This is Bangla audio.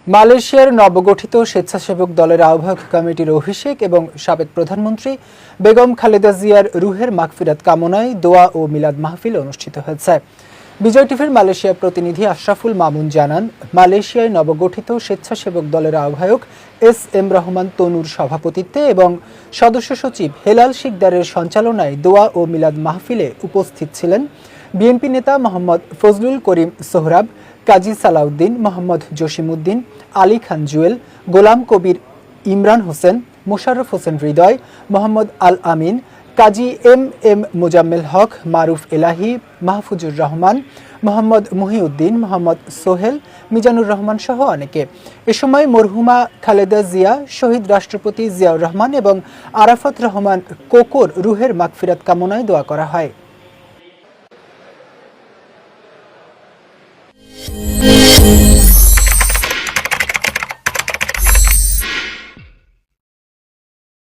মালয়েশিয়ার নবগঠিত স্বেচ্ছাসেবক দলের আহ্বায়ক কমিটির অভিষেক এবং সাবেক প্রধানমন্ত্রী বেগম খালেদা জিয়ার রুহের মাগফিরাত কামনায় দোয়া ও মিলাদ মাহফিল অনুষ্ঠিত হয়েছে। বিজয় টিভির মালয়েশিয়ার প্রতিনিধি আশরাফুল মামুন জানান, মালয়েশিয়ায় নবগঠিত স্বেচ্ছাসেবক দলের আহ্বায়ক এস.এম. রহমান তনুর সভাপতিত্বে এবং সদস্য সচিব হেলাল শিকদারের সঞ্চালনায় দোয়া ও মিলাদ মাহফিলে উপস্থিত ছিলেন বিএনপি নেতা মোহাম্মদ ফজলুল করিম সোহরাব, কাজী সালাউদ্দিন, মোহাম্মদ জসিমউদ্দিন, আলী খান জুয়েল, গোলাম কবির, ইমরান হোসেন, মোশাররফ হোসেন হৃদয়, মোহাম্মদ আল আমিন, কাজী এম মোজাম্মেল হক, মারুফ এলাহি, মাহফুজুর রহমান, মোহাম্মদ মহিউদ্দিন, মোহাম্মদ সোহেল, মিজানুর রহমান সহ অনেকে। এ সময় মরহুমা খালেদা জিয়া, শহীদ রাষ্ট্রপতি জিয়াউর রহমান এবং আরাফাত রহমান কোকোর রুহের মাগফিরাত কামনায় দোয়া করা হয়।